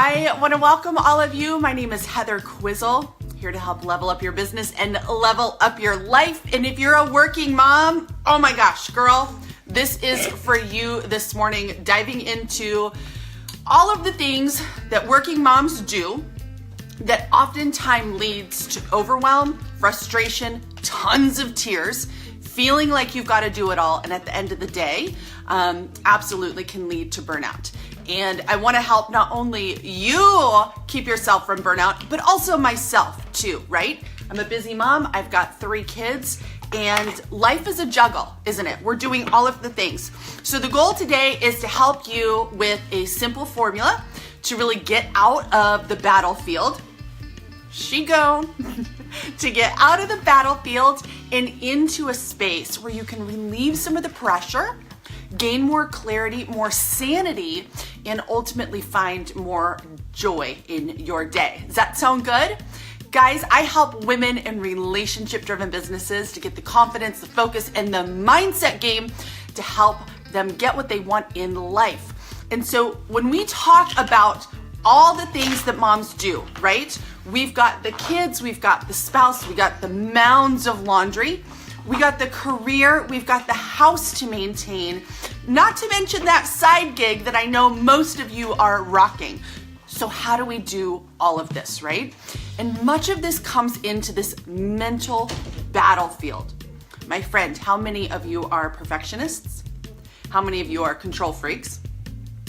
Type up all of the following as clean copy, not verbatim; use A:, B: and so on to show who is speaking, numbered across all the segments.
A: I want to welcome all of you. My name is Heather Quisel, here to help level up your business and level up your life. And if you're a working mom, oh my gosh, girl, this is for you this morning, diving into all of the things that working moms do that oftentimes leads to overwhelm, frustration, tons of tears, feeling like you've got to do it all, and at the end of the day, absolutely can lead to burnout. And I want to help not only you keep yourself from burnout, but also myself too, right? I'm a busy mom. I've got 3 kids, and life is a juggle, isn't it? We're doing all of the things. So the goal today is to help you with a simple formula to really get out of the battlefield. To get out of the battlefield and into a space where you can relieve some of the pressure, gain more clarity, more sanity, and ultimately find more joy in your day. Does that sound good? Guys, I help women in relationship-driven businesses to get the confidence, the focus, and the mindset game to help them get what they want in life. And so when we talk about all the things that moms do, right? We've got the kids, we've got the spouse, we got the mounds of laundry, we got the career, we've got the house to maintain, not to mention that side gig that I know most of you are rocking. So how do we do all of this, right? And much of this comes into this mental battlefield. My friend, how many of you are perfectionists? How many of you are control freaks?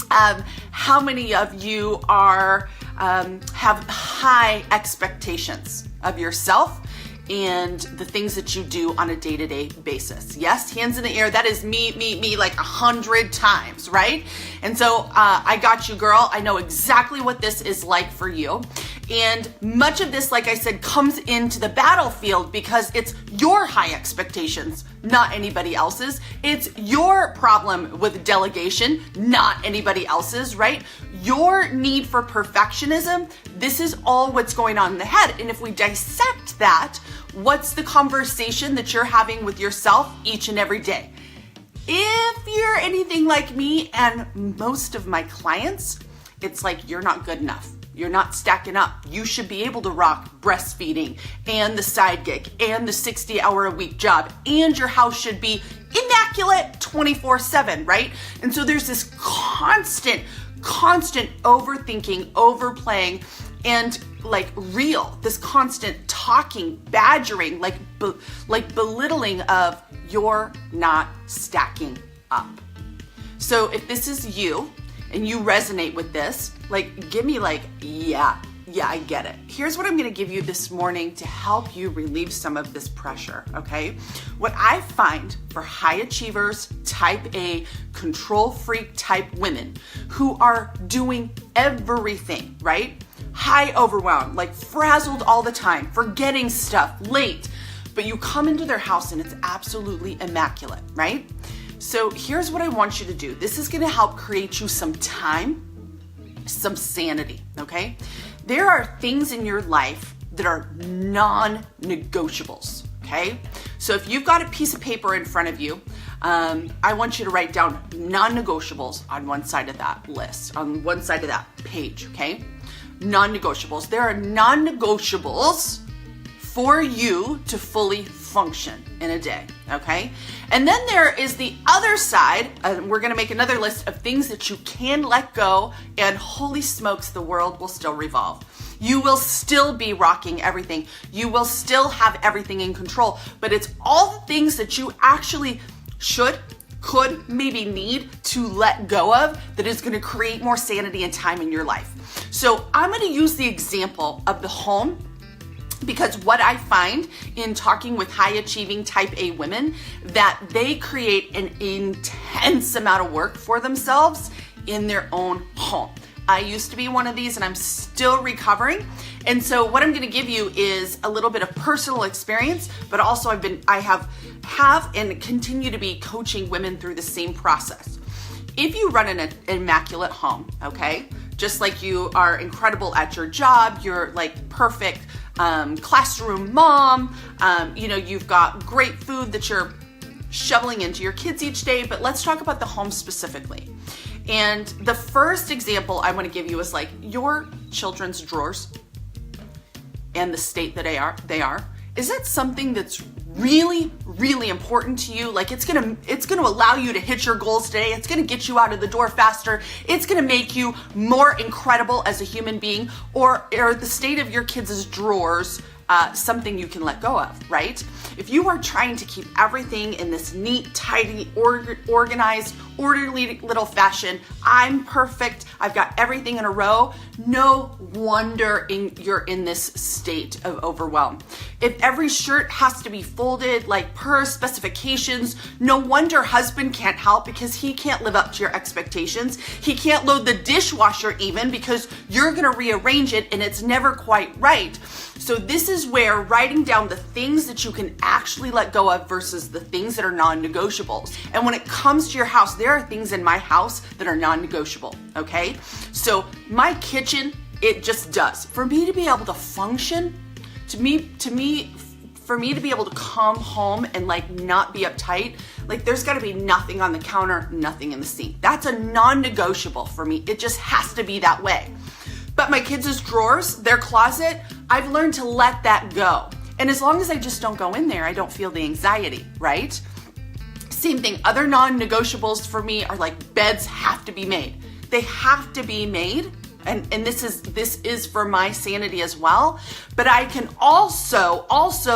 A: How many of you are have high expectations of yourself and the things that you do on a day-to-day basis? Yes, hands in the air. That is me like 100 times, right? And so I got you, girl. I know exactly what this is like for you. And much of this, like I said, comes into the battlefield because it's your high expectations, not anybody else's. It's your problem with delegation, not anybody else's, right? Your need for perfectionism, this is all what's going on in the head. And if we dissect that, what's the conversation that you're having with yourself each and every day? If you're anything like me and most of my clients, it's like you're not good enough. You're not stacking up. You should be able to rock breastfeeding and the side gig and the 60-hour-a-week job, and your house should be immaculate 24/7, right? And so there's this constant overthinking, overplaying, and this constant talking, badgering, like belittling of you're not stacking up. So if this is you and you resonate with this, give me yeah, I get it. Here's what I'm going to give you this morning to help you relieve some of this pressure, okay? What I find for high achievers, type A, control freak type women who are doing everything, right? High overwhelm, frazzled all the time, forgetting stuff, late, but you come into their house and it's absolutely immaculate, right? So here's what I want you to do. This is going to help create you some time, some sanity, okay? There are things in your life that are non-negotiables, okay? So if you've got a piece of paper in front of you, I want you to write down non-negotiables on one side of that list, on one side of that page, okay? Non-negotiables. There are non-negotiables for you to fully function in a day, okay? And then there is the other side, and we're gonna make another list of things that you can let go, and holy smokes, the world will still revolve. You will still be rocking everything. You will still have everything in control, but it's all the things that you actually should, could, maybe need to let go of that is gonna create more sanity and time in your life. So I'm gonna use the example of the home, because what I find in talking with high achieving type A women, that they create an intense amount of work for themselves in their own home. I used to be one of these and I'm still recovering. And so what I'm going to give you is a little bit of personal experience, but also I have and continue to be coaching women through the same process. If you run an immaculate home, okay, just like you are incredible at your job, you're perfect classroom mom, you've got great food that you're shoveling into your kids each day, but let's talk about the home specifically. And the first example I want to give you is like your children's drawers and the state that they are. Is that something that's really, really important to you? Like it's gonna allow you to hit your goals today. It's gonna get you out of the door faster. It's gonna make you more incredible as a human being. Or the state of your kids' drawers something you can let go of, right? If you are trying to keep everything in this neat, tidy, organized, orderly little fashion, I'm perfect, I've got everything in a row, no wonder you're in this state of overwhelm. If every shirt has to be folded like per specifications, no wonder husband can't help because he can't live up to your expectations. He can't load the dishwasher even because you're gonna rearrange it and it's never quite right. So this is where writing down the things that you can actually let go of versus the things that are non-negotiables. And when it comes to your house, there are things in my house that are non-negotiable, okay? So my kitchen, it just does. For me to be able to function, for me to be able to come home and like not be uptight, like there's gotta be nothing on the counter, nothing in the sink. That's a non-negotiable for me. It just has to be that way. But my kids' drawers, their closet, I've learned to let that go. And as long as I just don't go in there, I don't feel the anxiety, right? Same thing, other non-negotiables for me are like beds have to be made. They have to be made. And this is for my sanity as well. But I can also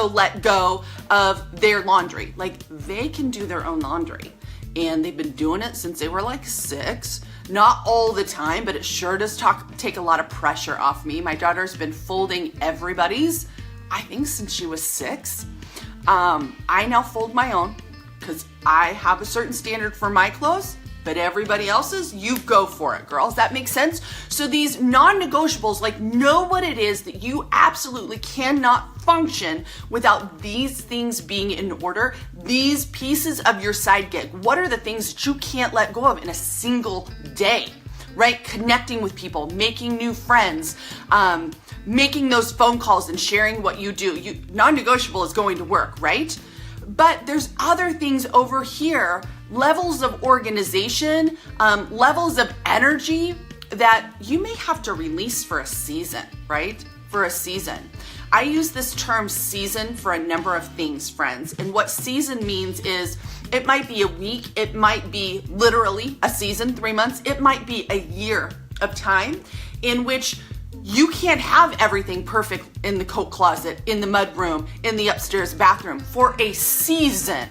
A: let go of their laundry. Like they can do their own laundry. And they've been doing it since they were like 6. Not all the time, but it sure does take a lot of pressure off me. My daughter's been folding everybody's, I think since she was 6. I now fold my own because I have a certain standard for my clothes, but everybody else's, you go for it, girls. That makes sense? So these non-negotiables, like know what it is that you absolutely cannot function without these things being in order, these pieces of your side gig. What are the things that you can't let go of in a single day, right? Connecting with people, making new friends, making those phone calls and sharing what you do. Non-negotiable is going to work, right? But there's other things over here, levels of organization, levels of energy that you may have to release for a season, right? For a season. I use this term season for a number of things, friends. And what season means is it might be a week, it might be literally a season, 3 months, it might be a year of time in which you can't have everything perfect in the coat closet, in the mudroom, in the upstairs bathroom for a season.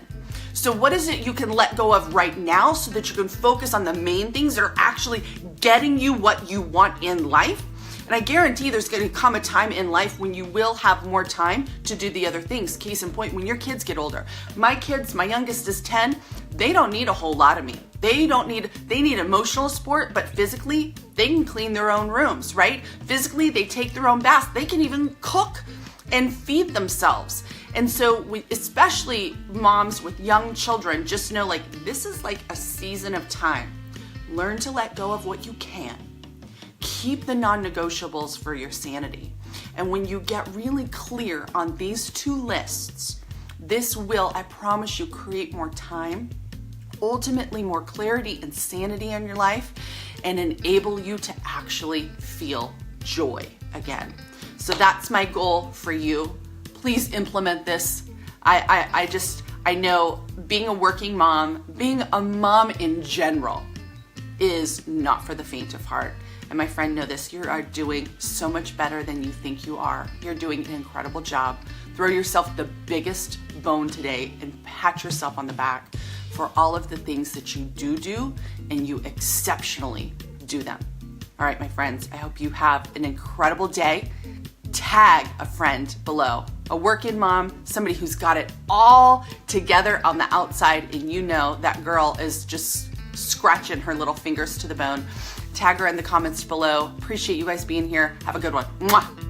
A: So what is it you can let go of right now so that you can focus on the main things that are actually getting you what you want in life? And I guarantee there's going to come a time in life when you will have more time to do the other things. Case in point, when your kids get older. My kids, my youngest is 10, they don't need a whole lot of me. They need emotional support, but physically, they can clean their own rooms, right? Physically, they take their own baths. They can even cook and feed themselves. And so especially moms with young children, just know like this is like a season of time. Learn to let go of what you can. Keep the non-negotiables for your sanity. And when you get really clear on these 2 lists, this will, I promise you, create more time, ultimately more clarity and sanity in your life, and enable you to actually feel joy again. So that's my goal for you. Please implement this. I know being a working mom, being a mom in general is not for the faint of heart. And my friend, know this, you are doing so much better than you think you are. You're doing an incredible job. Throw yourself the biggest bone today and pat yourself on the back for all of the things that you do and you exceptionally do them. All right, my friends, I hope you have an incredible day. Tag a friend below, a working mom, somebody who's got it all together on the outside, and you know that girl is just scratching her little fingers to the bone. Tag her in the comments below. Appreciate you guys being here. Have a good one. Mwah.